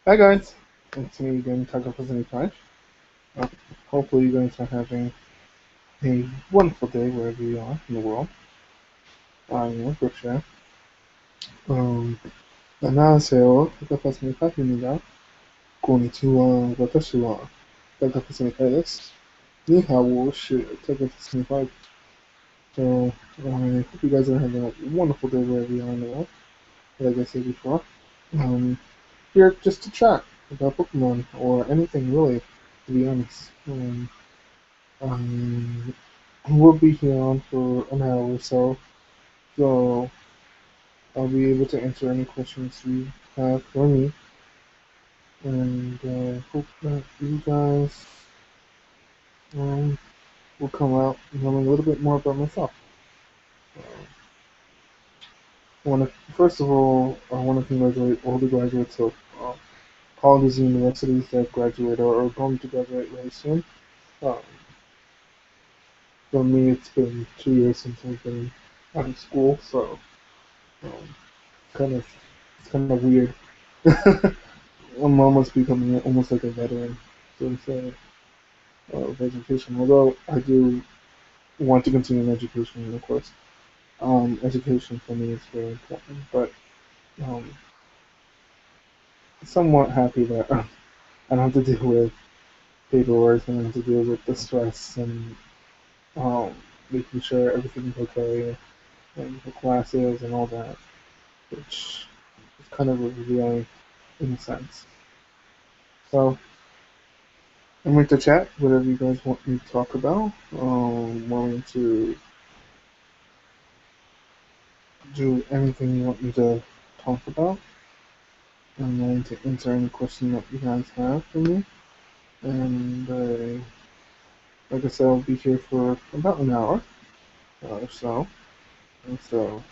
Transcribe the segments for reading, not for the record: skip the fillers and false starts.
Hi guys, it's me again, TACA575. Uh, Hopefully you guys are having a wonderful day wherever you are in the world. For sure. 775名な。こんにちは。高橋美香です。你好，我是高橋美香。So, I hope you guys are having a wonderful day wherever you are in the world. Like I said before, um, here just to chat about Pokemon or anything really, to be honest. We'll be here on for an hour or so, so I'll be able to answer any questions you have for me, and hope that you guys um, will come out knowing a little bit more about myself. First of all, I want to congratulate all the graduates of colleges and universities that graduate or are going to graduate very soon. Um, for me, it's been 2 years since I've been out of school, so um, kind of it's kind of weird. I'm almost becoming almost like a veteran, so to say, of education. Although I do want to continue in education, of course. Education for me is very important, but um, somewhat happy that I don't have to deal with paperwork and I have to deal with the stress and um, making sure everything's okay and the classes and all that, which is kind of revealing in a sense. So I'm going to chat whatever you guys want me to talk about. Willing to do anything you want me to talk about. I'm willing to answer any question that you guys have for me. And like I said, I'll be here for about an hour or so. And so,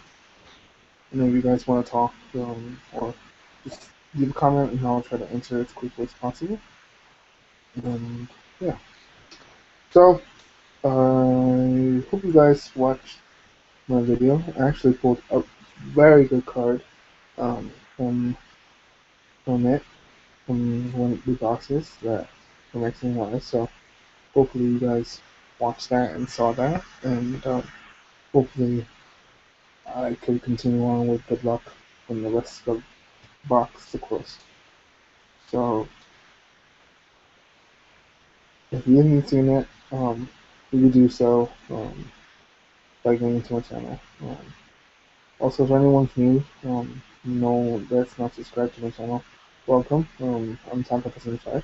if you guys want to talk or just leave a comment and I'll try to answer it as quickly as possible. And yeah. So, I hope you guys watched my video. I actually pulled a very good card um, from from it, from one of the boxes that were mixing wise. So hopefully you guys watched that and saw that, and hopefully I can continue on with good luck from the rest of the box, of course. So if you haven't seen it, you can do so by going to my channel. Also, if anyone's new, no, that's not subscribed to my channel, welcome. I'm Tom575.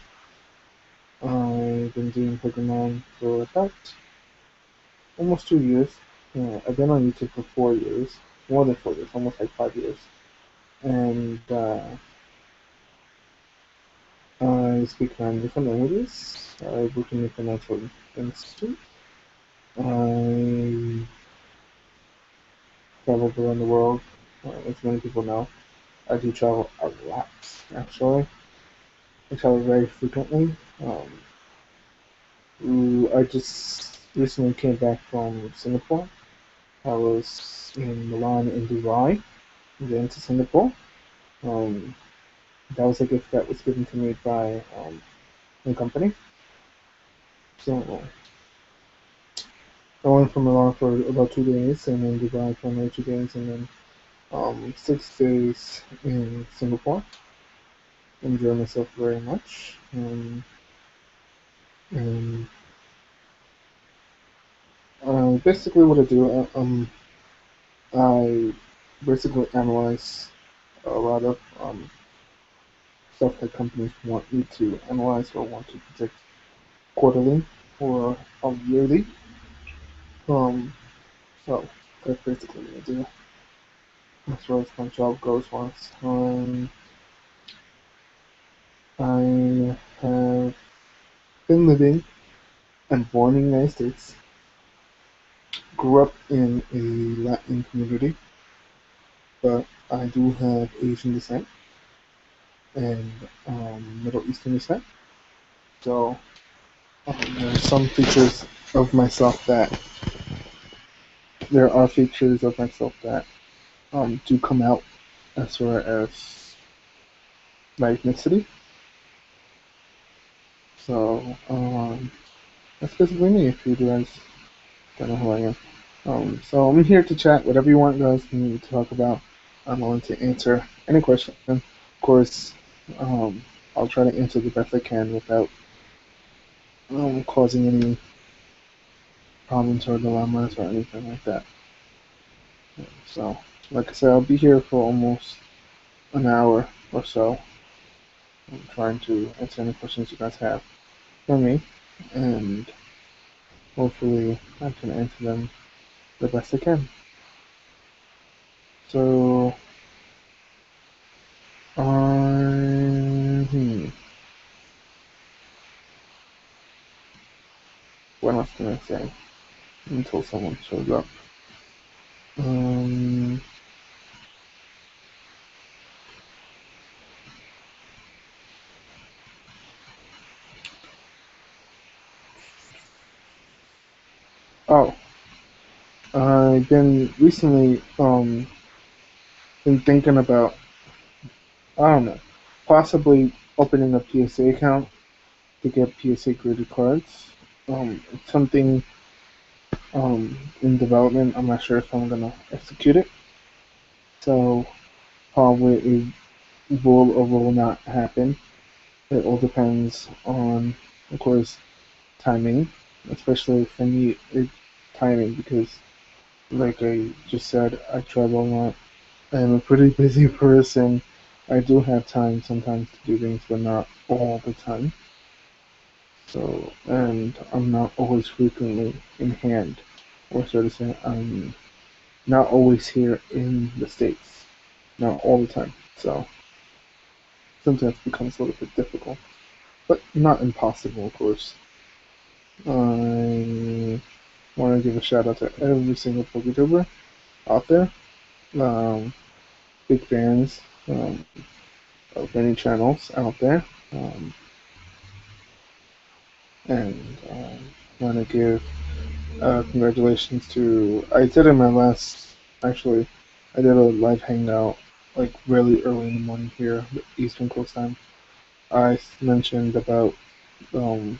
I've been doing Pokemon for about almost 2 years. I've been on YouTube for 4 years, more than 4 years, almost like 5 years. And I speak 9 different languages. I work in the financial institute. I travel around the world, as many people know. I do travel a lot, actually. I travel very frequently. I just recently came back from Singapore. I was in Milan and Dubai, then to Singapore. Um, that was a gift that was given to me by the company. So I went from Milan for about 2 days, and then Dubai for another 2 days, and then 6 days in Singapore. Enjoy myself very much. And basically, what I do, I basically analyze a lot of stuff that companies want me to analyze or want to predict quarterly or yearly. Um, so that's basically what I do as far as my job goes. Once I have been living and born in the United States, grew up in a Latin community, but I do have Asian descent and Middle Eastern descent. So there are some features of myself that there are features of myself that do come out as far as my ethnicity. So that's basically me. If you guys don't know who I am, so I'm here to chat. Whatever you want, guys, me to talk about, I'm willing to answer any question. Of course, um, I'll try to answer the best I can without causing any problems or dilemmas or anything like that. So, like I said, I'll be here for almost an hour or so. I'm trying to answer any questions you guys have for me, and hopefully I can answer them the best I can. So, what else can I say until someone shows up? Um, oh, I've been recently been thinking about, I don't know, possibly opening a PSA account to get PSA graded cards. It's something in development. I'm not sure if I'm gonna execute it. So probably it will or will not happen. It all depends on, of course, timing, especially for me, timing because, like I just said, I travel a lot. I am a pretty busy person. I do have time sometimes to do things, but not all the time. So, and I'm not always frequently in hand, or so to say, I'm not always here in the States, not all the time. So sometimes it becomes a little bit difficult, but not impossible, of course. I want to give a shout out to every single PokeTuber out there. Um, Big fans of many channels out there. Um, and want to give congratulations to. I did in my last. Actually, I did a live hangout like really early in the morning here, Eastern Coast time. I mentioned about um,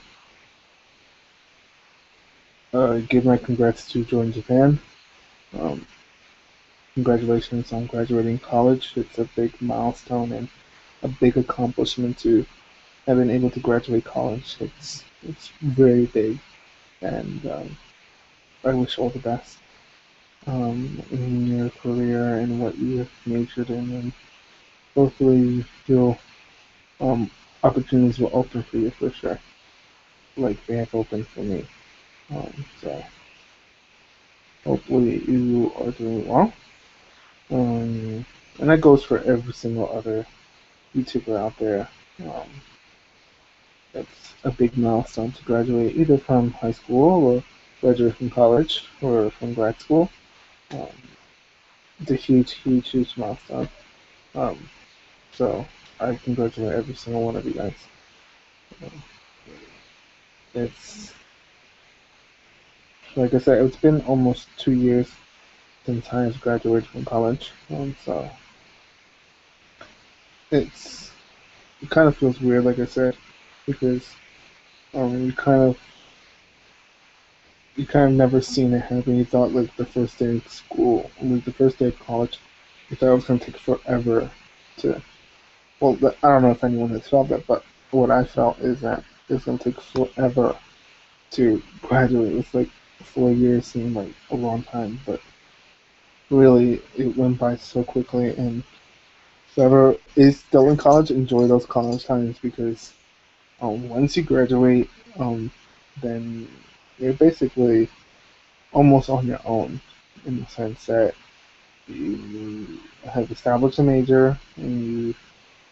give my congrats to join Japan. Um, Congratulations on graduating college. It's a big milestone and a big accomplishment to have been able to graduate college. It's very big, and I wish all the best in your career and what you have majored in, and hopefully you'll opportunities will open for you for sure, like they have opened for me. So hopefully you are doing well. Um, and that goes for every single other YouTuber out there. Um, it's a big milestone to graduate either from high school or graduate from college or from grad school. Um, it's a huge, huge, huge milestone. Um, so I congratulate every single one of you guys. Um, it's like I said, it's been almost 2 years since I have graduated from college, so it's it kind of feels weird, like I said, because you kind of never seen it happen. You thought like the first day of school, like the first day of college, you thought it was gonna take forever to. Well, I don't know if anyone has felt that, but what I felt is that it's gonna take forever to graduate. It's like 4 years seemed like a long time, but really it went by so quickly. And whoever is still in college, enjoy those college times because once you graduate, then you're basically almost on your own in the sense that you have established a major and you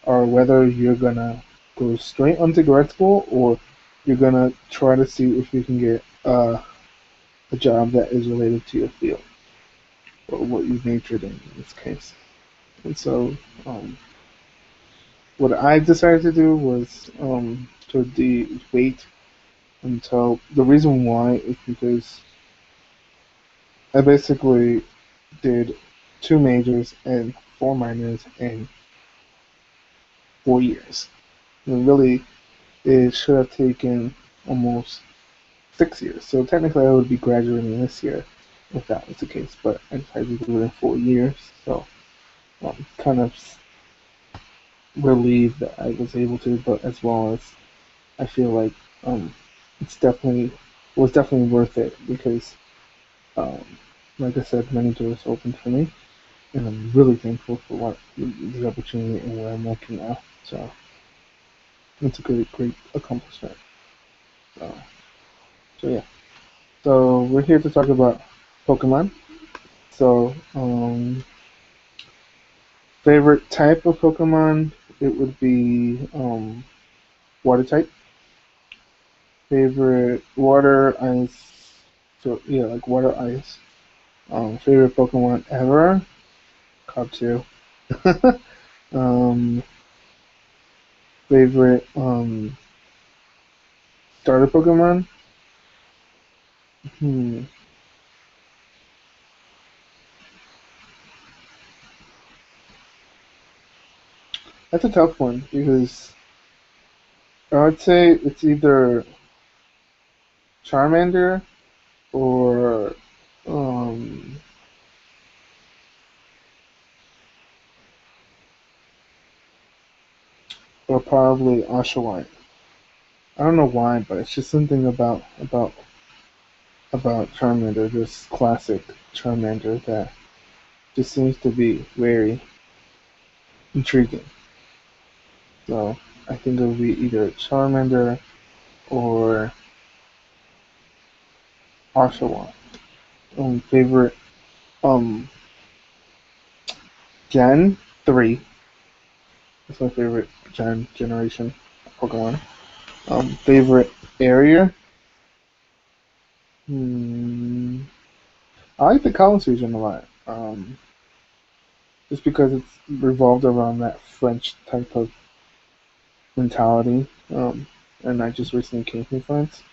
or whether you're gonna go straight onto grad school or you're gonna try to see if you can get a job that is related to your field or what you majored in this case. And so, what I decided to do was wait until the reason why is because I basically did two majors and four minors in 4 years. And really, it should have taken almost 6 years. So technically, I would be graduating this year if that was the case. But I decided to do it in 4 years. So I'm kind of relieved that I was able to, but as well as I feel like um, it's definitely was definitely worth it because, um, like I said, many doors opened for me, and I'm really thankful for what the opportunity and where I'm working now. So it's a great accomplishment. So, so yeah. So we're here to talk about Pokemon. So favorite type of Pokemon, it would be water type. Favorite water, ice. So yeah, like water, ice. Favorite Pokemon ever, Cubchoo. um, favorite starter Pokemon. Hmm, that's a tough one because I would say it's either Charmander or um, or probably Oshawott. I don't know why, but it's just something about Charmander, this classic Charmander that just seems to be very intriguing. So I think it would be either Charmander or Oshawott. Favorite um Gen 3. That's my favorite generation Pokemon. Favorite area. Hmm, I like the Kalos region a lot. Just because it's revolved around that French type of mentality. And I just recently came from France.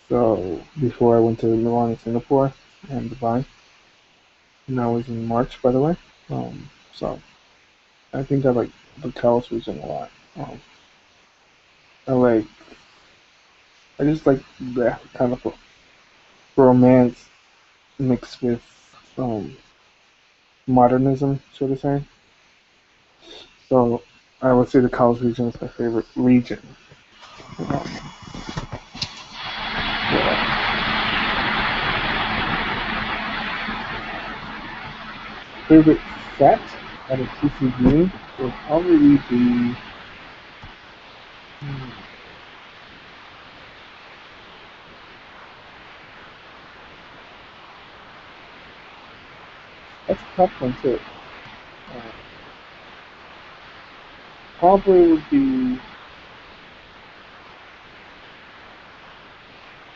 So before I went to Milan and Singapore and Dubai, and that was in March, by the way. So I think I like the Kalos region a lot. I like, I just like that kind of romance mixed with um, modernism, so to say. So I would say the Kalos region is my favorite region. Um, yeah. Favorite set at a TCG would probably be. Hmm, that's a tough one too. Uh, Probably would be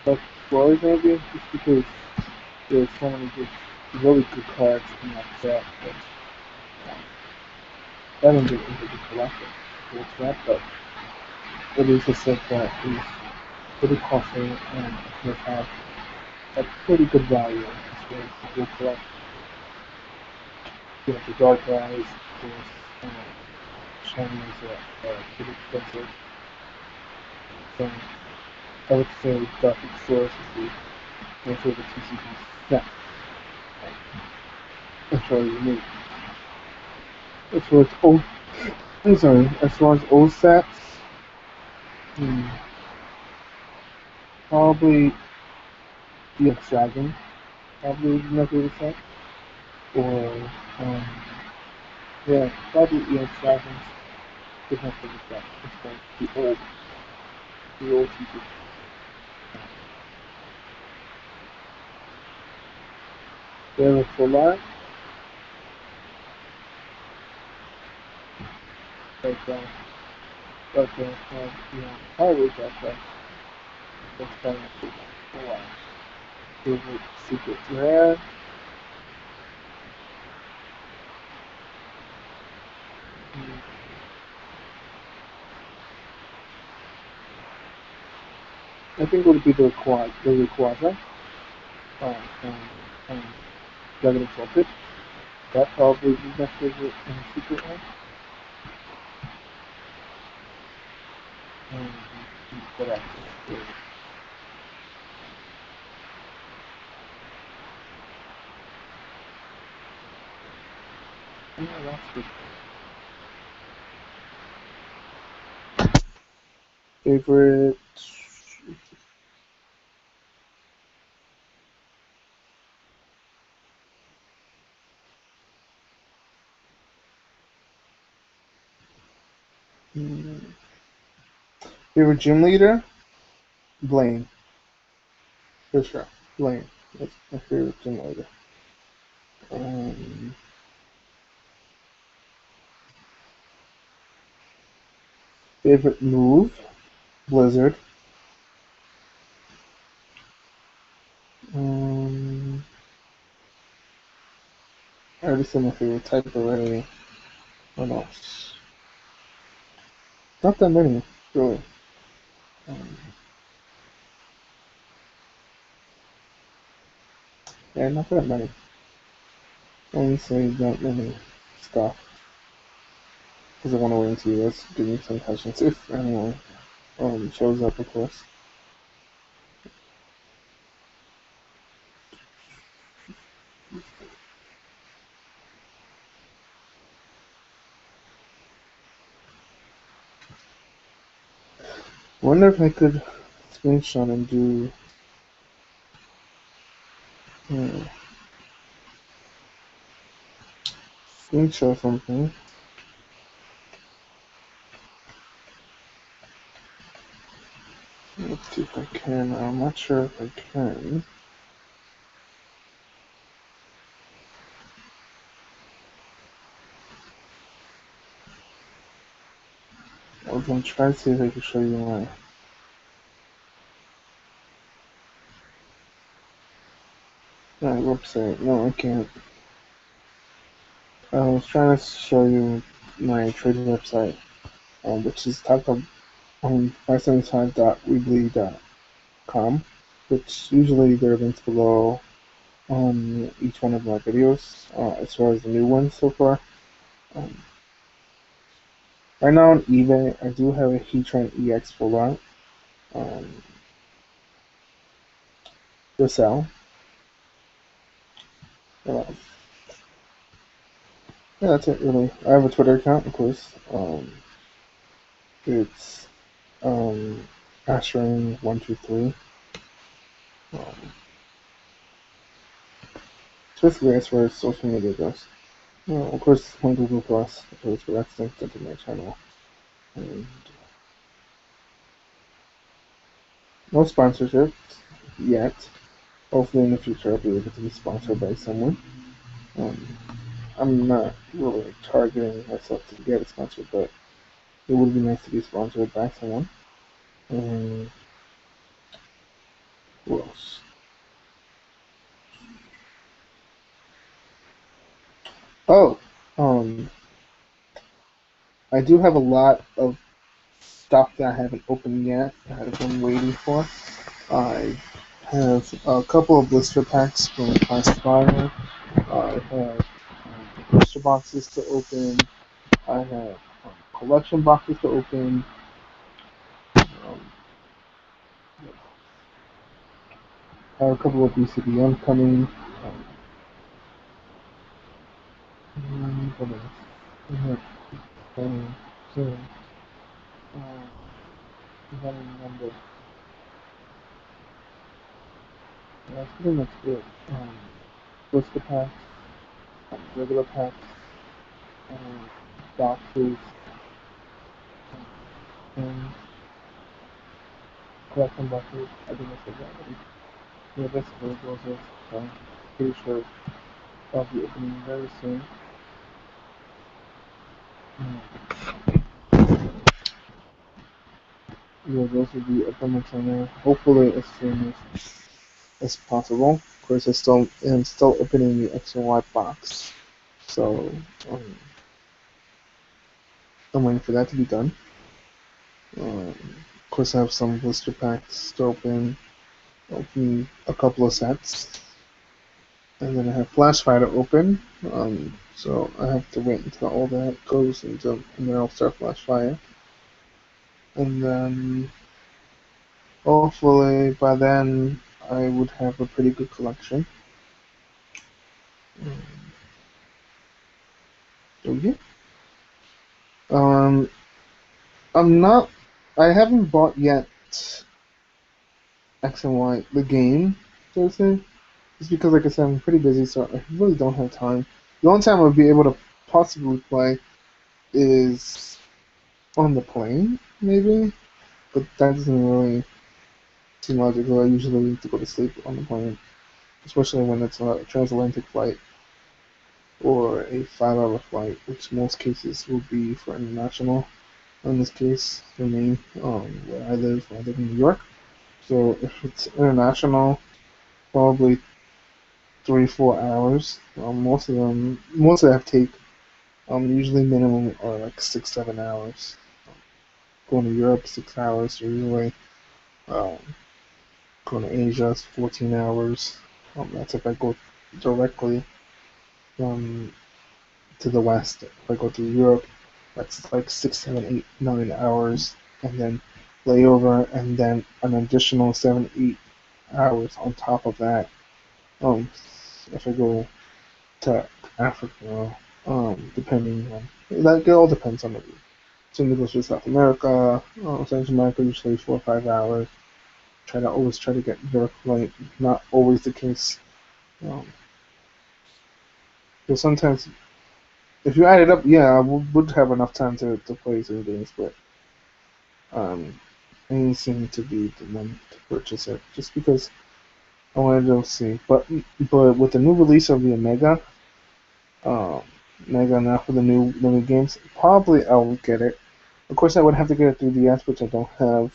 like Explorers maybe, just because there's so many good, really good cards in that set. But I don't get into the collecting for that, but it is a set that is pretty costly and it has a pretty good value as well as the good collect. You know, the Dark Eyes, of course, Shiny is pretty expensive. So I would say Dark Explorers is my favorite TCG set. As far as me. As far as old, I'm sorry. As far as old sets, hmm, probably EX Dragon. Probably my favorite set. Or yeah, probably EX Dragons is my favorite set. It's like the old TCG. Favorite for life, like you know, always that's kind of for life. Favorite secret rare. Hmm, I think it would be the Rayquaza. From Dragon Exalted. That probably is my favorite secret one. But that's good. Yeah, that's good. Favorite. Hmm, favorite gym leader? Blaine, for sure. Blaine. That's my favorite gym leader. Um, favorite move? Blizzard. Um, I already said my favorite type already. What else? Not that many, really. Um, yeah, not that many. Honestly, not many stuff. Because I want to wait until you guys give me some questions. If anyone shows up, of course. Wonder if I could screenshot and do uh, screenshot something. Let's see if I can. I'm not sure if I can. I was gonna try to see if I can show you my website. No, I can't. I was trying to show you my trading website, which is TACA575.weebly.com, which usually there are links below on each one of my videos, as far as the new ones so far. Um, right now on eBay, I do have a Heatran EX full out um, for sale. Uh, yeah, that's it really. I have a Twitter account, of course. It's Ashrain123. Um, basically, that's where social media goes. Of course, on Google Plus, because that's linked into my channel. And no sponsorships yet. Hopefully, in the future, I'll be able to be sponsored by someone. Um, I'm not really targeting myself to get sponsored, but it would be nice to be sponsored by someone. And who else? Oh, um, I do have a lot of stuff that I haven't opened yet that I've been waiting for. I have a couple of blister packs from Classifier. I have blister boxes to open. I have collection boxes to open. Um, I have a couple of BCBM coming. What else? I have soon. I don't remember. Yeah, that's pretty much it. Blister packs, regular packs, um, boxes, and collection boxes. I think I said that already. Yeah, basically those are. So I'm pretty sure I'll be opening very soon. Um, yeah, those will be up on my channel. Hopefully as soon as possible. Of course, I still am still opening the X and Y box, so I'm waiting for that to be done. Of course, I have some blister packs to open a couple of sets, and then I have Flash Fire to open. So I have to wait until all that goes, and then I'll start Flash Fire, and then hopefully by then I would have a pretty good collection. Okay. Um, I'm not. I haven't bought yet X and Y the game, so to say. Just because, like I said, I'm pretty busy, so I really don't have time. The only time I'll be able to possibly play is on the plane, maybe. But that doesn't really seem logical. I usually need to go to sleep on the plane, especially when it's a transatlantic flight or a 5 hour flight, which most cases will be for international. In this case, for me, where I live in New York. So if it's international, probably 3, 4 hours. Most of them take usually minimum are like 6, 7 hours. Going to Europe, 6 hours usually. Um, Going to Asia is 14 hours. That's if I go directly um, to the west. If I go to Europe, that's like 6, 7, 8, 9 hours, and then layover, and then an additional 7, 8 hours on top of that. Um, if I go to Africa, depending on that, it all depends on the route. Some people to South America, Central America usually 4 or 5 hours. Always try to get direct flight. Not always the case. Um, because sometimes if you add it up, yeah, I would have enough time to play some games, but I didn't seem to be the one to purchase it just because I wanted to see. But with the new release of the um, Mega now for the new games, probably I will get it. Of course, I would have to get it through the DS, which I don't have.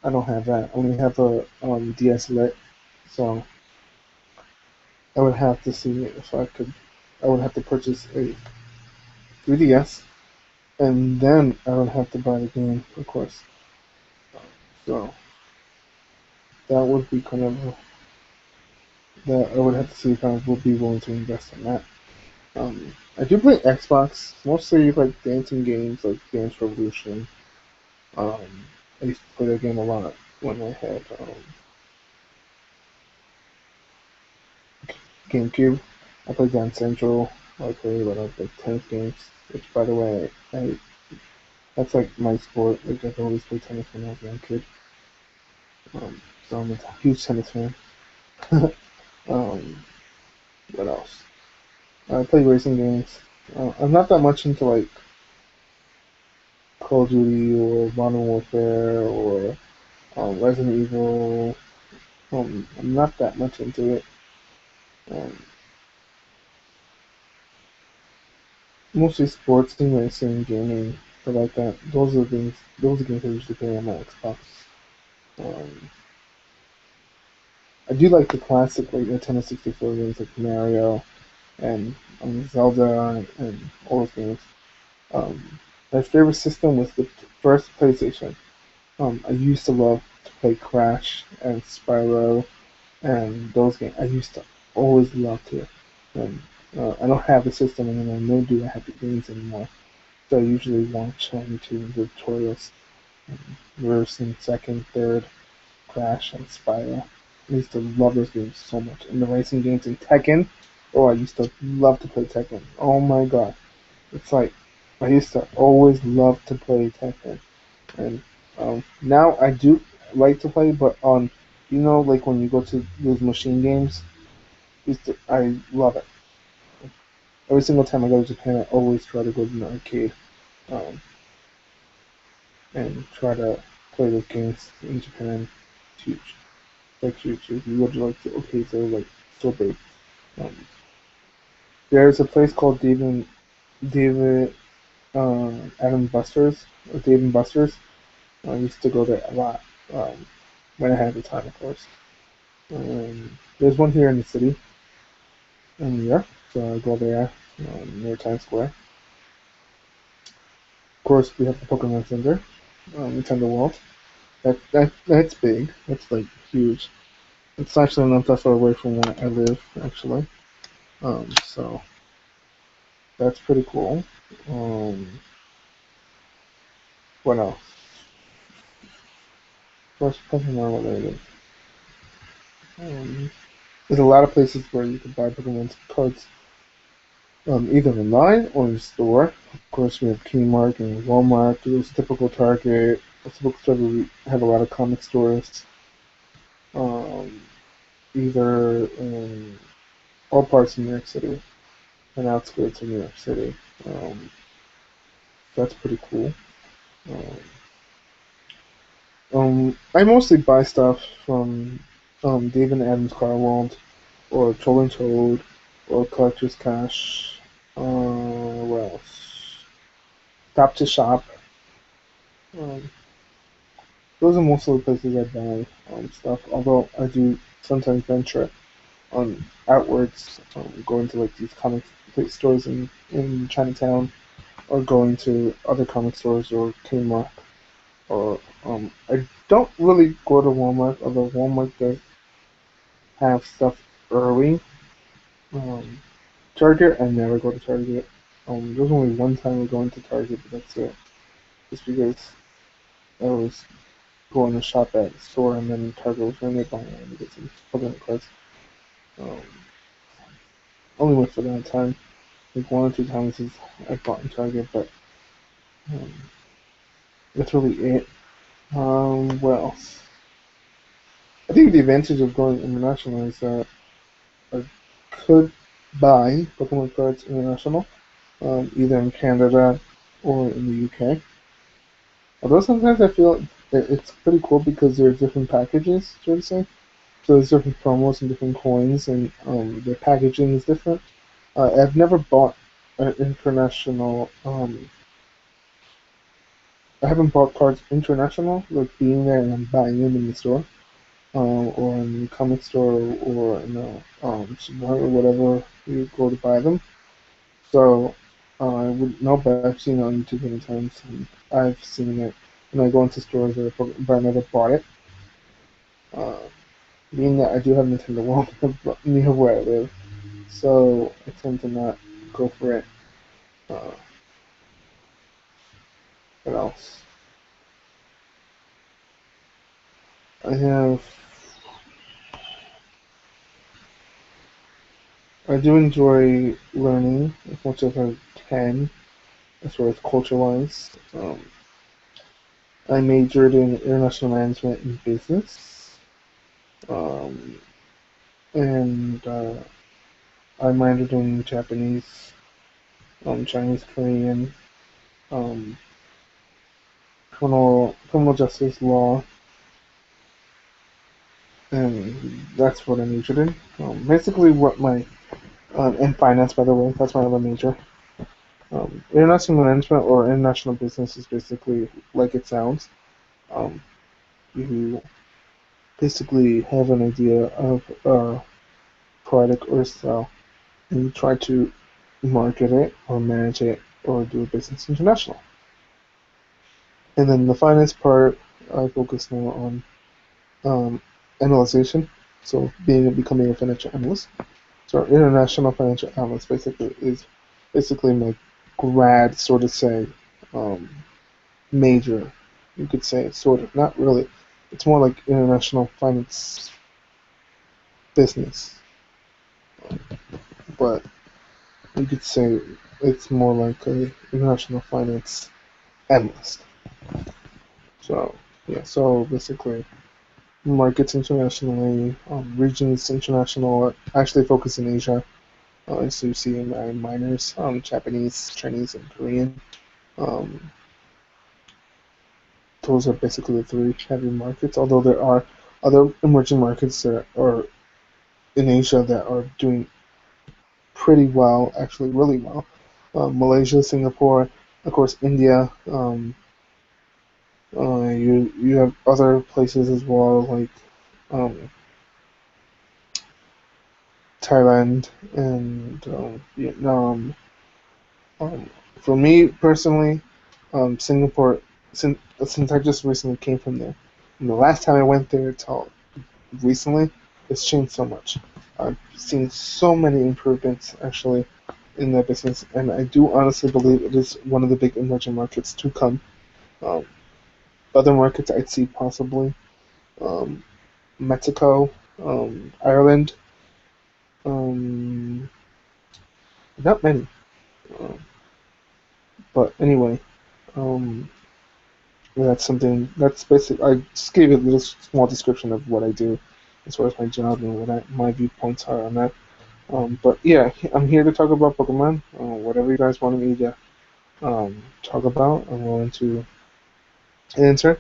I don't have that. I only have a DS Lite, so I would have to see if I could. I would have to purchase a 3DS, and then I would have to buy the game, of course. So that would be kind of that I would have to see if I would be willing to invest in that. I do play Xbox, mostly like dancing games like Dance Revolution. Um, I used to play that game a lot when I had GameCube. I played Dance Central. I played a lot of like tennis games, which by the way, that's like my sport. Like I've always played tennis when I was a young kid. So I'm a huge tennis fan. um, what else? I play racing games. I'm not that much into like Call of Duty or Modern Warfare or Resident Evil. I'm not that much into it. Um, Mostly sports and racing, gaming, stuff like that. Those are the things. Those are the games I usually play on my Xbox. Um, I do like the classic like Nintendo 64 games like Mario and Zelda and all those games. My favorite system was the first PlayStation. I used to love to play Crash and Spyro and those games. I used to always love to. And I don't have the system anymore, nor do I have the games anymore. So I usually watch on YouTube tutorials, first and second, third, Crash and Spyro. I used to love those games so much. And the racing games in Tekken, oh, I used to love to play Tekken. Oh my god. It's like, I used to always love to play Tekken. And now I do like to play, but on, like when you go to those machine games, I love it. Every single time I go to Japan, I always try to go to an arcade um, and try to play those games in Japan. It's huge. Like huge. If you go to like the arcades, they're like so big. Um, there's a place called David Adam Buster's or Dave and Buster's. I used to go there a lot um, when I had the time, of course. There's one here in the city in New York, so I go there near Times Square. Of course, we have the Pokemon Center, Nintendo World. That's big. That's like huge. It's actually not that far away from where I live, actually. So that's pretty cool. Um, what else? Plus Pokemon related. Um, there's a lot of places where you can buy Pokemon cards, either online or in store. Of course, we have Kmart and Walmart. There's typical Target. A typical Target, we have a lot of comic stores, um, either in all parts of New York City and outskirts of New York City. Um, that's pretty cool. Um, I mostly buy stuff from Dave and Adam's Car World or Troll and Toad or Collector's Cash. What else? Stop to Shop. Um, those are most of the places I buy stuff. Although I do sometimes venture on outwards, going to like these comic stores in Chinatown, or going to other comic stores or Kmart. Or I don't really go to Walmart, although Walmart does have stuff early. Um, Target, I never go to Target. There's only one time we're going to Target, but that's it. Just because I was going to shop at the store and then Target was right nearby and I wanted to get some Pokemon cards. Um, only went for that time. Like one or two times I bought in Target, but um, that's really it. What else? I think the advantage of going international is that I could buy Pokemon cards international, either in Canada or in the UK. Although sometimes I feel it's pretty cool because there's different packages, so to say. So there's different promos and different coins, and the packaging is different. I've never bought an international. I haven't bought cards international, like being there and buying them in the store, or in the comic store, or in the supermarket or whatever you go to buy them. So I would know, but I've seen it on YouTube many times, and I've seen it when I go into stores, but I never bought it. Uh, being that I do have Nintendo World near where I live, so I tend to not go for it. Uh, what else? I have. I do enjoy learning as much as I can, as far as culture-wise. I majored in international management and business, um, and I minored in Japanese, Chinese, Korean, um, criminal justice law, and that's what I majored in. Basically, what my and finance, by the way, that's my other major. International management or international business is basically like it sounds. Um, you basically have an idea of a product or sell, and you try to market it or manage it or do business international. And then the finance part, I focus more on analyzation, so becoming a financial analyst. So international financial analyst basically is basically my grad sort of say um, major. You could say sort of, not really. It's more like international finance business, but you could say it's more like a international finance analyst. So yeah, so basically markets internationally, regions international. Actually focus in Asia. So you see in my minors, Japanese, Chinese, and Korean. Um, those are basically the three heavy markets. Although there are other emerging markets that are in Asia that are doing pretty well, actually really well. Malaysia, Singapore, of course, India. You have other places as well, like um, Thailand and Vietnam. Um, for me personally, Singapore, since I just recently came from there, and the last time I went there till recently, it's changed so much. I've seen so many improvements actually in that business, and I do honestly believe it is one of the big emerging markets to come. Um, other markets I'd see possibly. um, Mexico, Ireland, um, not many. Um, but anyway, um, that's something. That's basic. I just gave a little small description of what I do, as far as my job and my viewpoints are on that. But yeah, I'm here to talk about Pokemon. Whatever you guys wanted me to talk about, I'm willing to answer.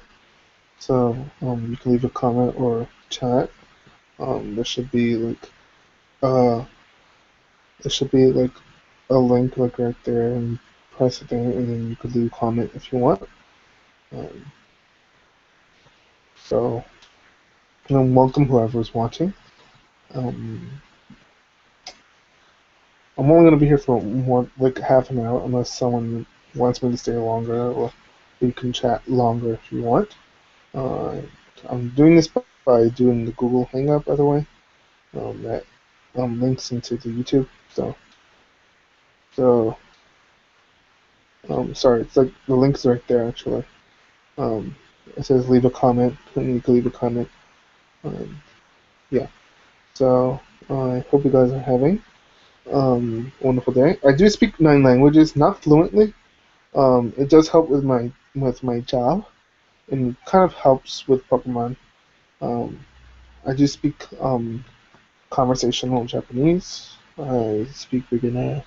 So you can leave a comment or chat. There should be uh there should be like a link like right there, and press it there, and then you could leave a comment if you want. Um, so welcome whoever's watching. Um, I'm only gonna be here for more like half an hour unless someone wants me to stay longer, or you can chat longer if you want. Uh, I'm doing this by doing the Google Hangout, by the way. That links into the YouTube. So sorry, it's like the link's right there actually. Um, it says leave a comment, and you can leave a comment. Um, yeah. So I hope you guys are having a wonderful day. I do speak 9 languages, not fluently. It does help with my job, and kind of helps with Pokemon. Um, I do speak conversational Japanese. I speak beginner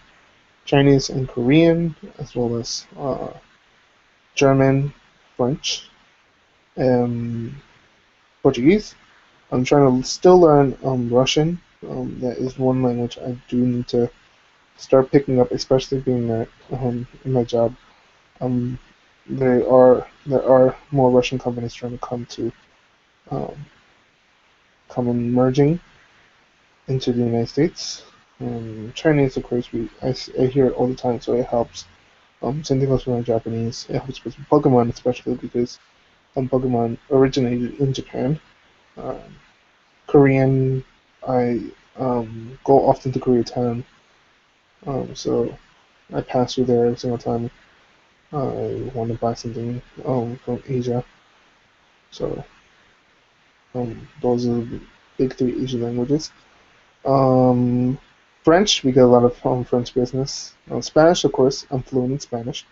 Chinese and Korean, as well as German, French, and Portuguese. I'm trying to still learn Russian. That is one language I do need to start picking up, especially being that in my job. Um, there are more Russian companies trying to um, come and merging into the United States. Chinese, of course, I hear it all the time, so it helps. Same thing goes for my Japanese. It helps with Pokemon, especially because Pokemon originated in Japan. Um, Korean, I go often to Koreatown, so I pass through there every single time I want to buy something from Asia. So those are the big three Asian languages. Um, French, we get a lot of French business. Spanish, of course, I'm fluent in Spanish.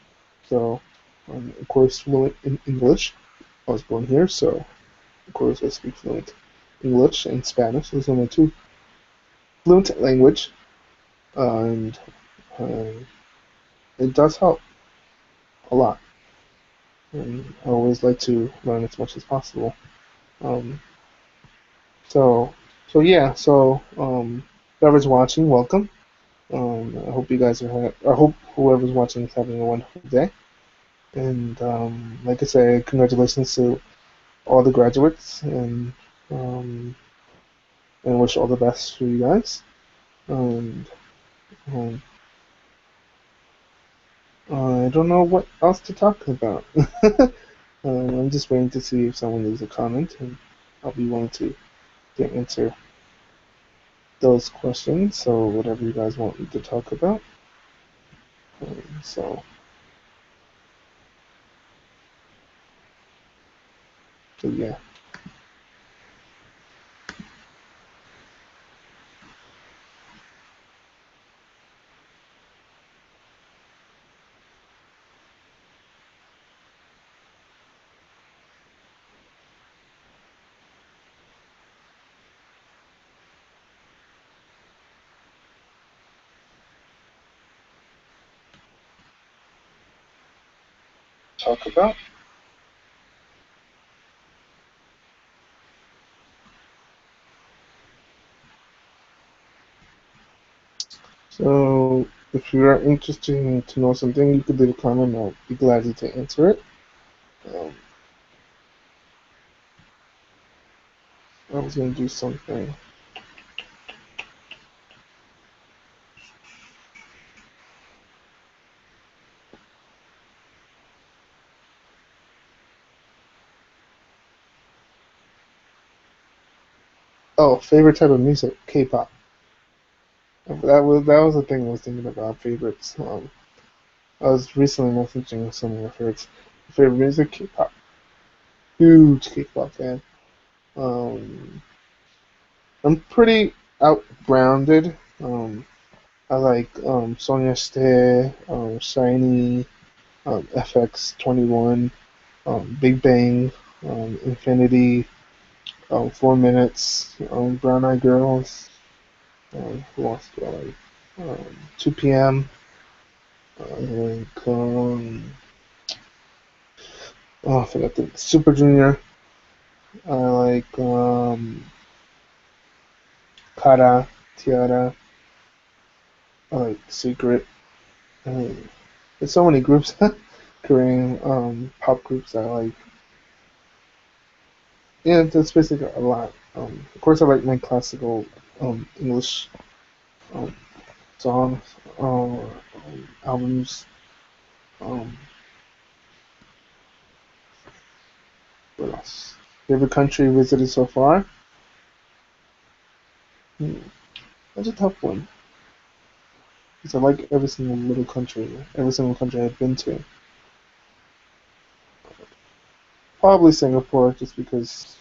So, of course, fluent in English. I was born here, so of course I speak fluent English and Spanish. Those are my two fluent language, and uh, it does help a lot. And I always like to learn as much as possible. Um, so, whoever's watching, welcome. I hope you guys I hope whoever's watching is having a wonderful day. And like I say, congratulations to all the graduates, um, and wish all the best for you guys. And um, I don't know what else to talk about. I'm just waiting to see if someone leaves a comment, and I'll be willing to answer those questions. So whatever you guys want me to talk about. So, yeah. Talk about. So if you are interested to know something, you could leave a comment. I'll be glad to answer it. Um, I was gonna do something. Oh, favorite type of music, K-pop. That was the thing I was thinking about favorites. I was recently messaging some of my favorites. Favorite music, K-pop. Huge K-pop fan. Um, I'm pretty out-grounded. I like Sonia Stay, Shiny, FX21, Big Bang, Infinity, 4 Minutes, Brown Eye Girls. Who else do I like? 2 p.m. I like oh, I forgot the Super Junior. I like Kara, Tiara. I like Secret. Um, there's so many groups, Korean pop groups I like. Yeah, that's basically a lot. Of course, I like my classical English um, songs, albums. Um, what else? Favorite country visited so far? Hmm, that's a tough one. Because I like every single country I've been to. Probably Singapore, just because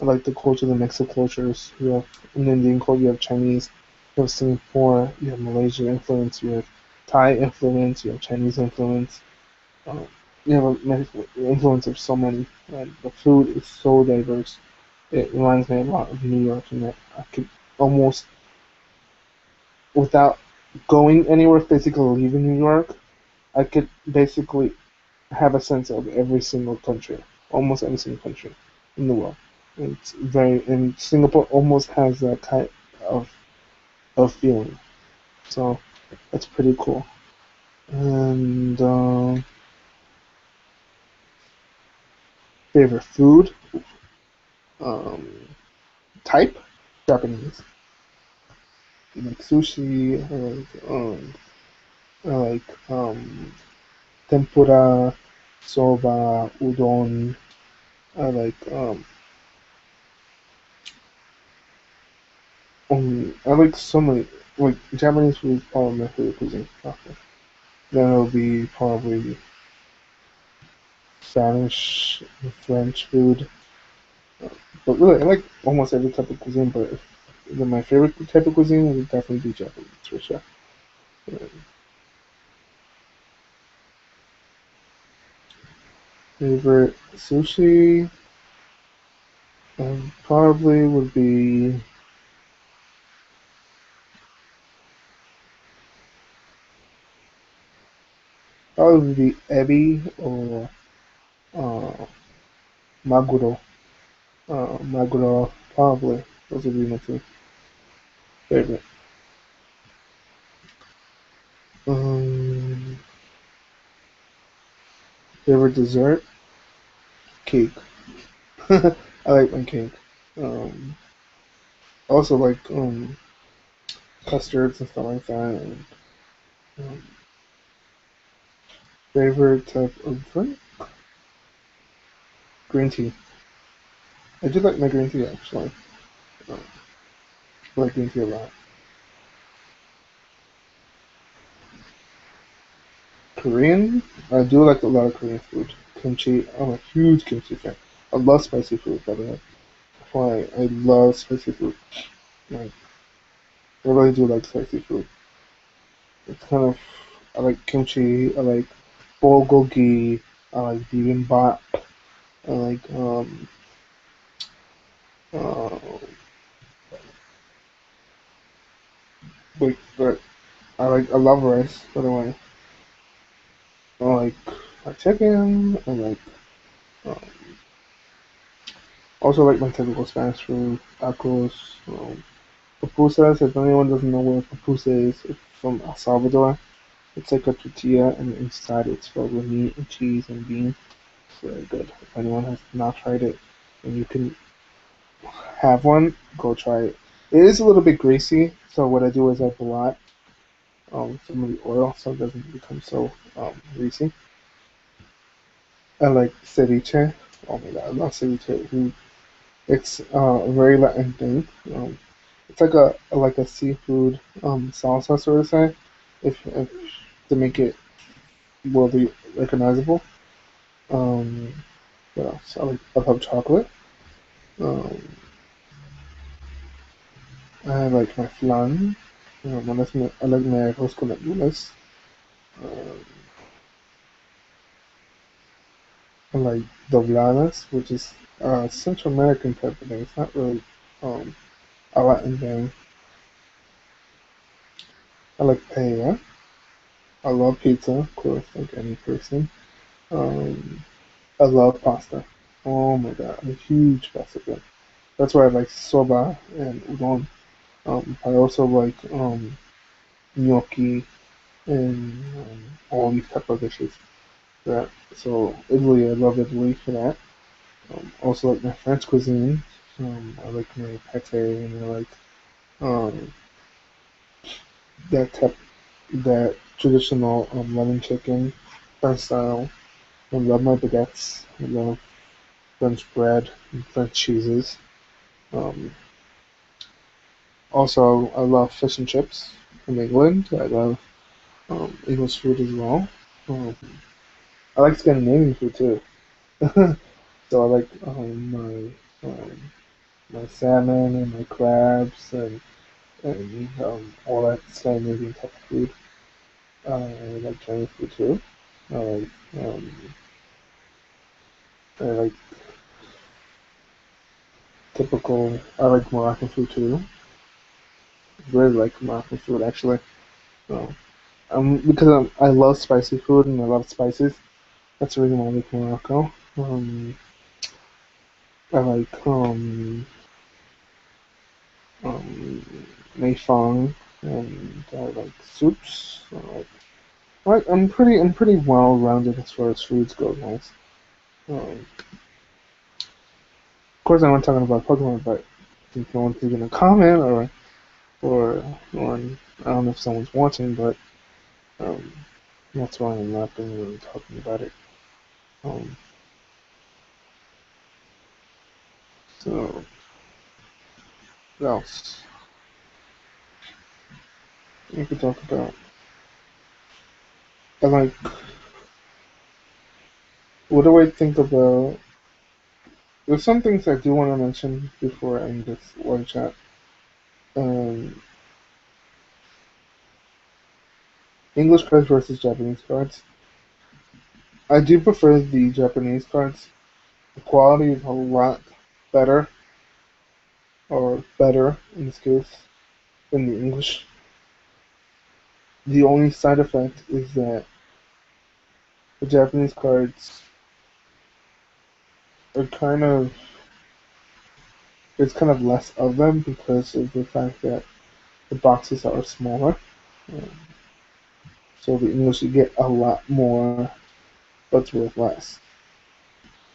I like the culture, the mix of cultures. You have an Indian culture, you have Chinese, you have Singapore, you have Malaysia influence, you have Thai influence, you have Chinese influence. Um, you have a influence of so many. And the food is so diverse. It reminds me a lot of New York, and that I could almost, without going anywhere physically leaving New York, I could basically have a sense of every single country, almost every single country in the world. And Singapore almost has that kind of feeling. So that's pretty cool. And favorite food, um, type, Japanese. I like sushi. I like tempura, soba, udon. I like I like so many, like Japanese food is probably my favorite cuisine. Okay. Then it'll be probably Spanish and French food. But really, I like almost every type of cuisine. But then my favorite type of cuisine would definitely be Japanese for sure. Favorite sushi probably would be ebi or uh, maguro. Maguro probably. Those would be my two favorite. Um, favorite dessert? Cake. I like my cake. Um, I also like custards and stuff like that. And, um, favorite type of drink? Green tea. I do like my green tea actually. Um, I like green tea a lot. Korean? I do like a lot of Korean food. Kimchi. I'm a huge kimchi fan. I love spicy food, by the way. That's why I love spicy food. Like, I really do like spicy food. It's kind of, I like kimchi. I like bulgogi. I like bibimbap. I like uh but I love rice. By the way, I like fried chicken. I like um, also like my typical Spanish food, tacos. Pupusas. If anyone doesn't know what a pupusa is, it's from El Salvador. It's like a tortilla, and inside it's filled with meat and cheese and beans. It's very good. If anyone has not tried it, and you can have one, go try it. It is a little bit greasy, so what I do is I blot some of the oil so it doesn't become so greasy. I like ceviche. Oh my god, I love ceviche. It's a very Latin thing. It's like a seafood salsa sort of say, if to make it worldly recognizable. Um, what else? I love chocolate. Um, I like my flan. I like my arroz con legumes. Um, I like dobladas, which is Central American type of thing. It's not really um, a Latin thing. I like paella. I love pizza, of course, like any person. Um, I love pasta. Oh my god, I'm a huge pasta fan. That's why I like soba and udon. I also like gnocchi and all these type of dishes. That so Italy, I love Italy for that. Also like my French cuisine. I like my pate and I like um, that type that traditional lemon chicken French style. I love my baguettes. I love French bread and French cheeses. Um, Also, I love fish and chips from England. I love English food as well. Um, I like Scandinavian food too. So I like my salmon and my crabs and all that Scandinavian type of food. I like Chinese food too. I like um, I like typical. I like Moroccan food too. Really like Moroccan food actually. So, because I love spicy food and I love spices. That's the reason why I like Morocco. I like um, Meifang and I like soups. I'm pretty well rounded as far as foods go, guys. Of course, I'm not talking about Pokemon, but if no one's leaving a comment or I don't know if someone's watching, but um, that's why I'm not been really talking about it. Um, so what else we could talk about? I like. What do I think about? There's some things I do want to mention before I end this one chat. Um, English cards versus Japanese cards. I do prefer the Japanese cards. The quality is a lot better, or better in this case, than the English. The only side effect is that the Japanese cards are there's kind of less of them because of the fact that the boxes are smaller. Um, so the English you get a lot more, but it's worth less.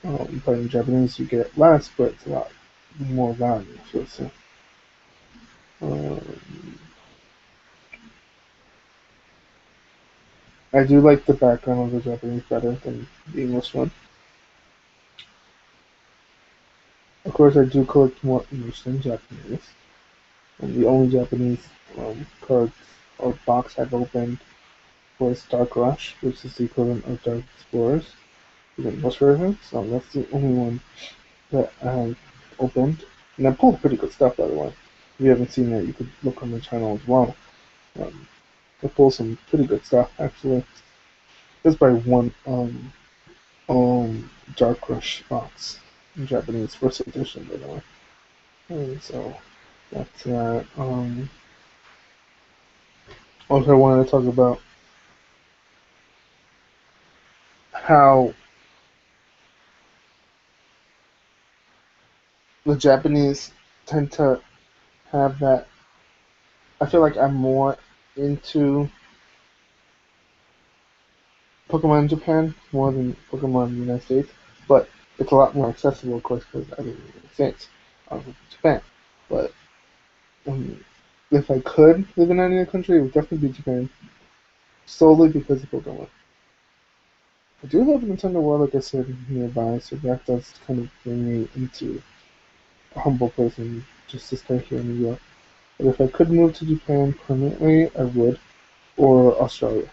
But in Japanese you get less, but it's a lot more value. Um, I do like the background of the Japanese better than the English one. Of course, I do collect more English than Japanese. And the only Japanese cards or box I've opened was Dark Rush, which is the equivalent of Dark Explorers, the English version. So that's the only one that I've opened. And I pulled pretty good stuff, by the way. If you haven't seen that, you could look on the channel as well. Um, I pulled some pretty good stuff, actually. Just by one Dark Rush box in Japanese, first edition, by the way. And so that's that. Also, I wanted to talk about how the Japanese tend to have that. I feel like I'm more into Pokemon in Japan more than Pokemon in the United States, but it's a lot more accessible, of course, because I live in the United States. I live in Japan, but um, if I could live in any other country, it would definitely be Japan, solely because of Pokemon. I do have a Nintendo World, like I said, nearby, so that does kind of bring me into a humble person just to stay here in New York. But if I could move to Japan permanently, I would, or Australia.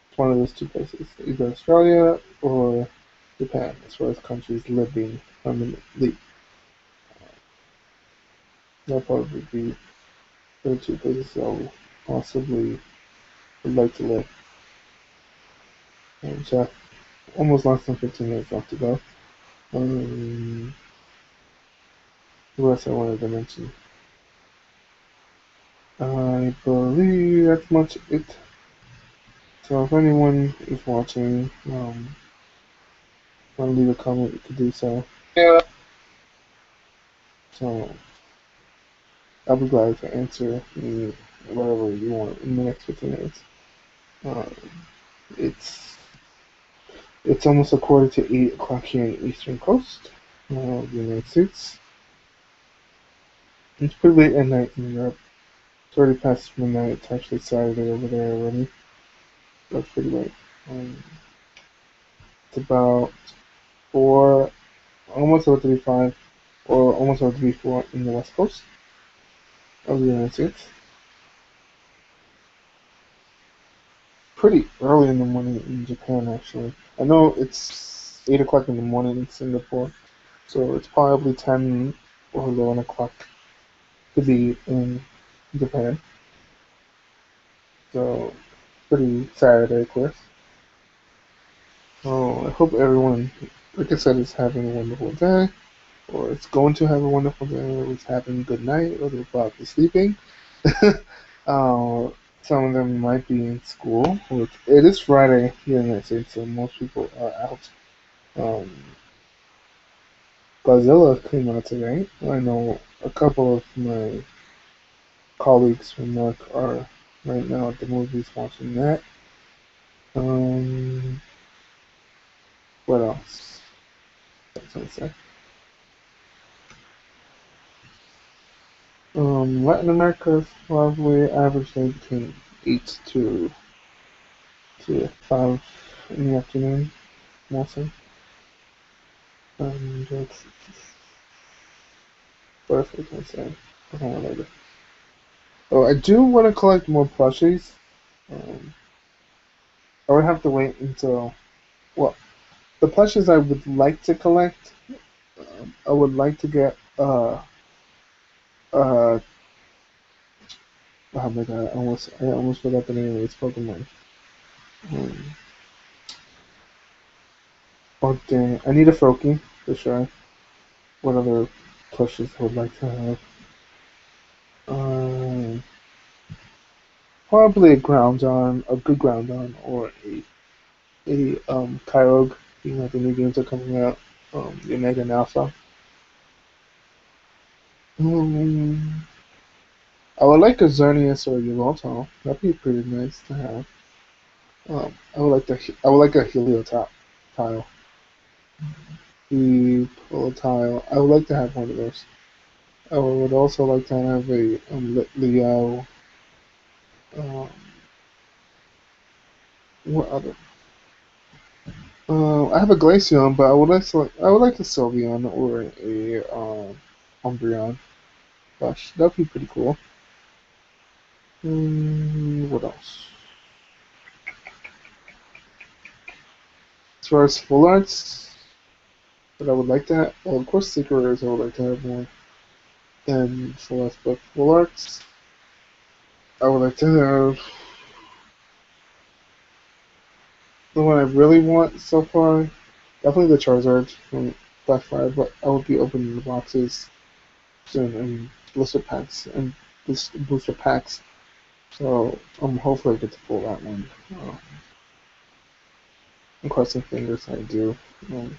It's one of those two places, either Australia or Japan, as far as countries living permanently. That'll probably be the two places I'll possibly would like to live. So I have almost less than 15 minutes left to go. Um, what else I wanted to mention? I believe that's much it. So if anyone is watching, want to leave a comment, you could do so. Yeah. So I'll be glad to answer whatever you want in the next 15 minutes. Uh, it's it's almost a quarter to 8 o'clock here in the Eastern Coast of the United States. It's pretty late at night in Europe. It's already past midnight. It's actually Saturday over there already. That's pretty late. Um, it's about 4, almost about to be 5, or almost about to be 4 in the West Coast of the United States. Pretty early in the morning in Japan, actually. I know it's 8 o'clock in the morning in Singapore, so it's probably 10 or 11 o'clock to be in Japan. So, pretty Saturday, of course. So, I hope everyone, like I said, is having a wonderful day, or it's going to have a wonderful day, or it's having a good night, or they're probably sleeping. uh, some of them might be in school, which it is Friday here in the United States, so most people are out. Um, Godzilla came out today. I know a couple of my colleagues from work are right now at the movies watching that. Um, what else? What was I say? Latin America is probably averagely between 8 to 5 in the afternoon, mostly. That's what else was I say? I don't know later. Oh, I do want to collect more plushies. Um, I would have to wait until, well, the plushies I would like to collect. I would like to get uh oh my god, I almost forgot the name of this Pokemon. Um, oh dang, I need a Froakie for sure. What other plushes I would like to have? Um, Probably a Groundon, a good Groundon, or a Kyogre. You know the new games are coming out. The Mega and Alpha. Um, I would like a Xerneas or a Yveltal. That'd be pretty nice to have. I would like a Heliotop tile. The Tile. I would like to have one of those. I would also like to have a Leo. Um, what other? I have a Glaceon, but I would like a Sylveon or a Umbreon. Gosh, that'd be pretty cool. What else? As far as full arts that I would like to have, well, of course, Secret Rares I would like to have more than full arts, but full arts I would like to have. The one I really want so far, definitely the Charizard from Blackfire, but I will be opening the boxes soon and blister packs and booster packs. So hopefully I get to pull that one. I'm crossing fingers I do, um,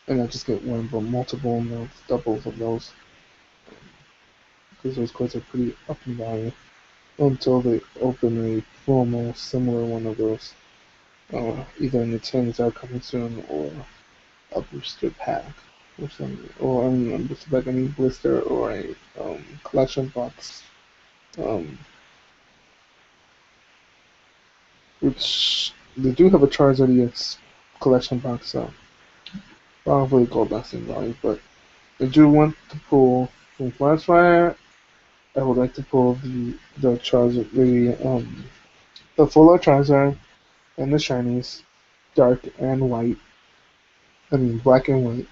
and I just get one, but multiple amounts, doubles of those, because those cards are pretty up in value until they open a promo similar one of those, either in the tins that are coming soon or a booster pack or something, or a booster pack, I mean blister or a collection box, um, which they do have a Charizard EX collection box, so probably gold lasting value, but I do want to pull from Flashfire. I would like to pull the Charizard, the full art Charizard and the shinies, dark and white. I mean black and white.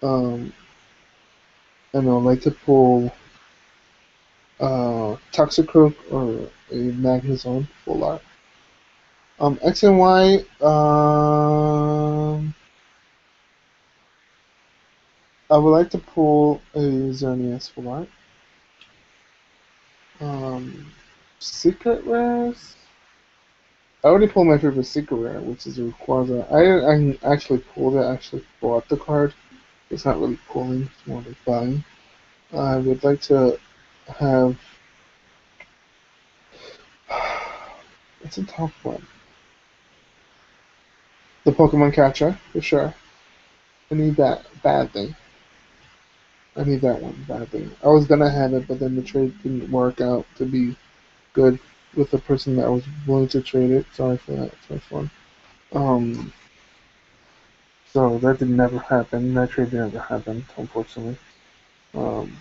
Um, and I would like to pull Toxicroak or a Magnezone full art. X and Y. I would like to pull a Xerneas full art. Um, Secret rares. I already pulled my favorite secret rare, which is a Rayquaza. I actually pulled it. I actually bought the card. It's not really pulling. It's more like buying. I would like to have. It's a tough one. The Pokemon catcher for sure. I need that badly. I need that one badly. I was gonna have it, but then the trade didn't work out to be good with the person that I was willing to trade it. Sorry for that first one. Um, so that did never happen. That trade never happened, unfortunately. Um,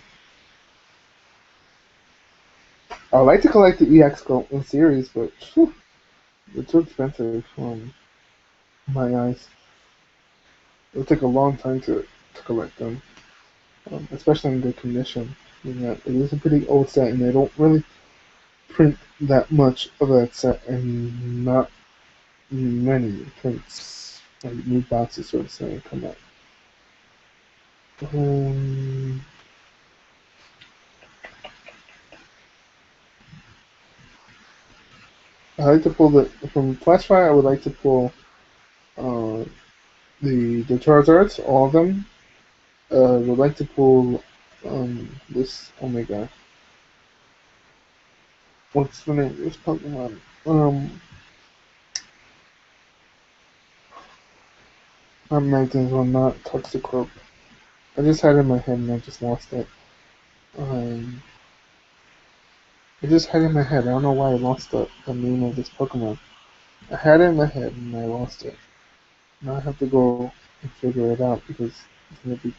I would like to collect the EX in series, but whew, they're too expensive. My eyes. It'll take a long time to collect them, especially in good condition. You know, it is a pretty old set, and they don't really print that much of that set, and not many prints, like new boxes, sort of saying, come out. Um, I like to pull the from Flashfire. I would like to pull uh, the Charizards, all of them. Would like to pull this. Oh my god, what's the name of this Pokemon? Not Magnezone, not Toxicroak. I just had it in my head and I just lost it. Um, I just had it in my head. I don't know why I lost the name of this Pokemon. I had it in my head and I lost it. Now I have to go and figure it out because it's gonna be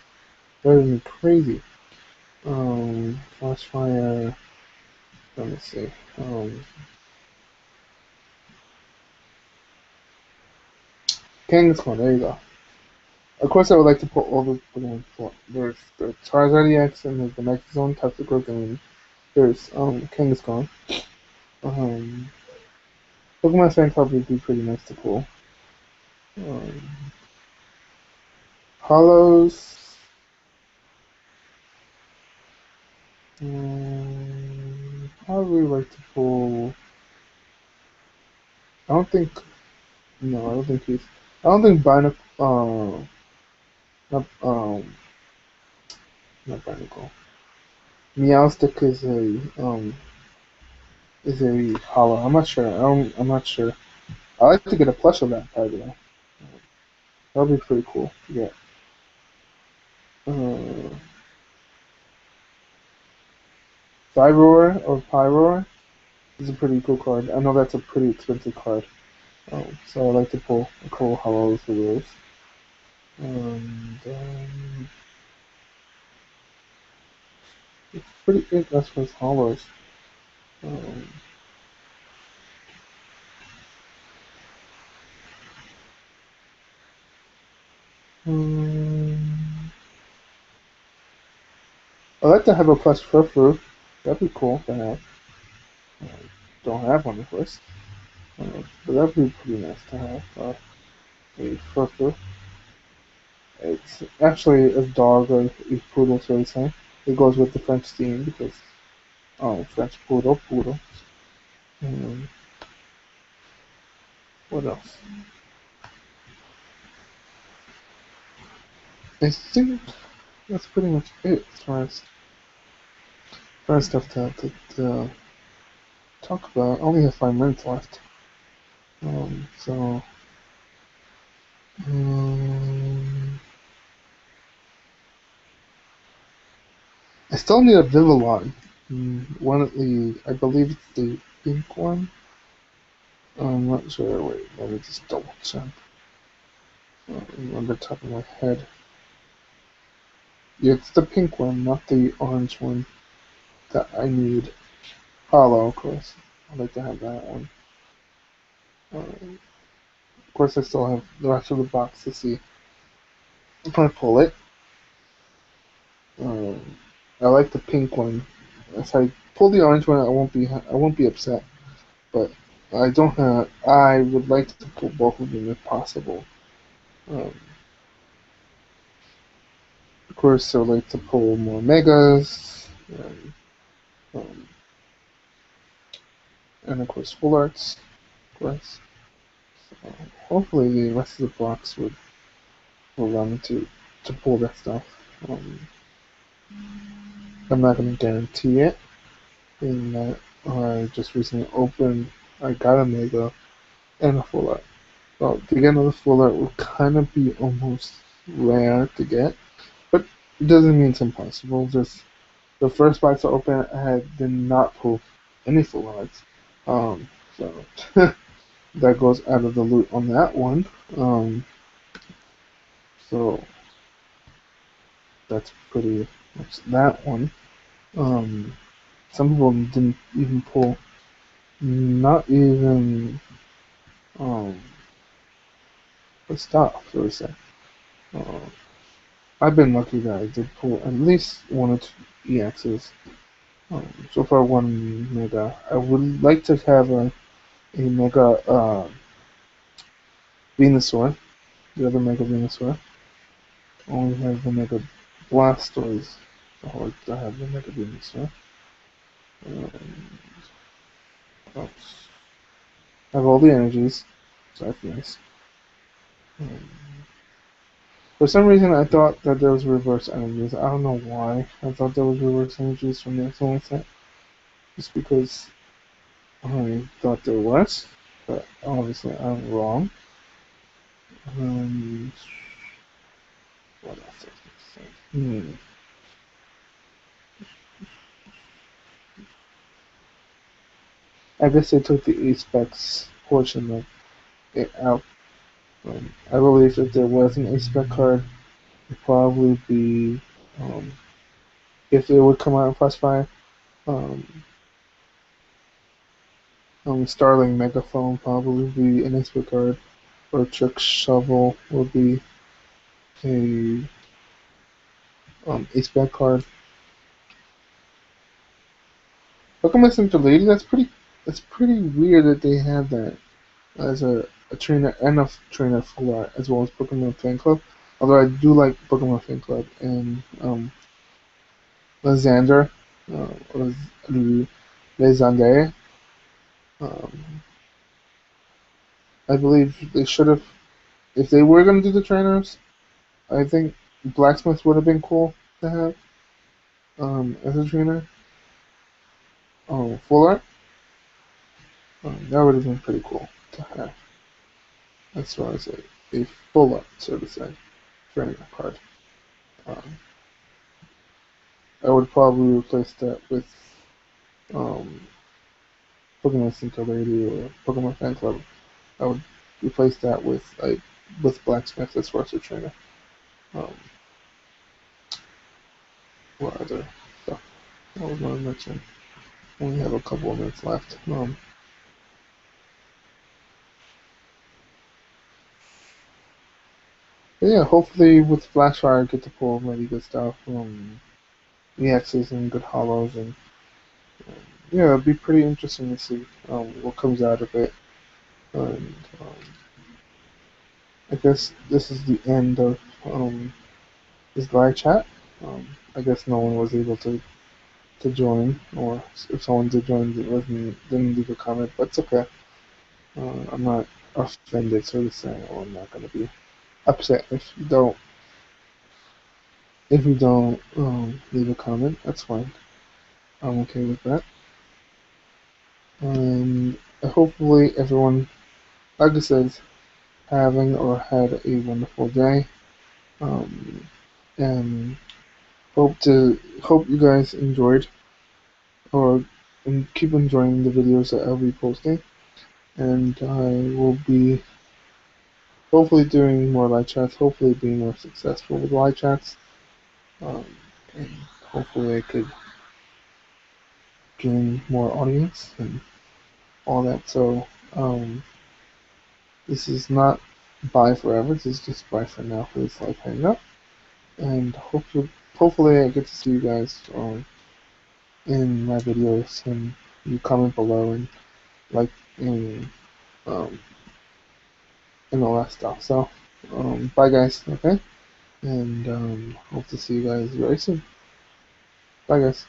driving me crazy. Flashfire. Let me see. Kangaskhan. There you go. Of course, I would like to put all the Pokemon. There's the Charizard EX and there's the Magnezone, Toxicroak, and there's Kangaskhan. Um, Pokemon Fan Club would be pretty nice to pull. Um, Hollows. Probably like to pull. I don't think. No, I don't think he's. I don't think Binacle. Not not Binacle. Meowstic is a hollow. I'm not sure. I'm not sure. I like to get a plush of that, by the way. That would be pretty cool to get. Uh, Cyroar or Pyroar is a pretty cool card. I know that's a pretty expensive card. So I like to pull a couple hollows for those. And it's pretty good as far as hollows. Um, um, I'd like to have a plus Furfru. That'd be cool to have. I don't have one, of course. But that'd be pretty nice to have. A Furfru. It's actually a dog or a poodle, so to say. It goes with the French theme because, French poodle. Um, what else? I think that's pretty much it as far as stuff to talk about. I only have 5 minutes left. So, um, I still need a Vivillon. One of the, I believe it's the pink one. I'm not sure. Wait, let me just double check. On the top of my head. Yeah, it's the pink one, not the orange one that I need. Hollow, of course. I'd like to have that one. Of course, I still have the rest of the box to see. if I pull it, um, I like the pink one. If I pull the orange one, I won't be upset. But I don't have. I would like to pull both of them if possible. Um, of course, I would like to pull more megas, um, and of course full arts. Of course. So hopefully the rest of the blocks will allow me to pull that stuff. Um, I'm not going to guarantee it. In that I just recently opened, I got a mega and a full art. Well, to get another full art would kind of be almost rare to get, but it doesn't mean it's impossible. Just the first box I opened, did not pull any full arts. So that goes out of the loot on that one. So that's pretty much that one. Um, some people didn't even pull, not even um, the stuff, so to say. Uh, I've been lucky that I did pull at least one or two EXs. So far, one mega. I would like to have a mega Venusaur, the other mega Venusaur. I only have the mega Blastoise. I would like to have the mega Venusaur. Um, oh, I have all the energies, so that's nice. Um, for some reason, I thought that there was reverse energies. I don't know why I thought there was reverse energies from the excellent set. Just because I thought there was, but obviously I'm wrong. Um, what else was I say? I guess they took the A-Specs portion of it out. I believe if there was an A-Spec card, it'd probably be, um, if it would come out in Plus 5, um, Starling Megaphone probably would be an A-Spec card, or Trick Shovel would be a A-Spec card. Pokemon Center Lady, that's pretty weird that they have that as a trainer and a trainer for as well as Pokemon Fan Club. Although I do like Pokemon Fan Club and Lysander, or Lysander. Um, I believe they should have, if they were going to do the trainers, I think Blacksmith would have been cool to have as a trainer. Fuller, that would have been pretty cool to have as far as a full up, so to say, trainer card. Um, I would probably replace that with um, Pokemon Center Lady or Pokemon Fan Club. I would replace that with Blacksmith as far as a trainer. Um, what other stuff I was going to mention? We only have a couple of minutes left. But yeah, hopefully with Flashfire I get to pull really good stuff. EXs and good hollows, and yeah, it'll be pretty interesting to see what comes out of it. And I guess this is the end of this live chat. I guess no one was able to join, or if someone did join, didn't leave a comment, but it's okay. I'm not offended, so to say, or I'm not gonna be upset if you don't leave a comment. That's fine. I'm okay with that. And hopefully everyone, like I said, having or had a wonderful day. Um, and hope you guys enjoyed or and keep enjoying the videos that I'll be posting. And I will be hopefully doing more live chats, hopefully being more successful with live chats. Um, and hopefully I could gain more audience and all that. So this is not bye forever. This is just bye for now for this live hangout. and hopefully I get to see you guys in my videos, and you comment below and like and um, and all that stuff. So bye guys, okay, and hope to see you guys very soon. Bye guys.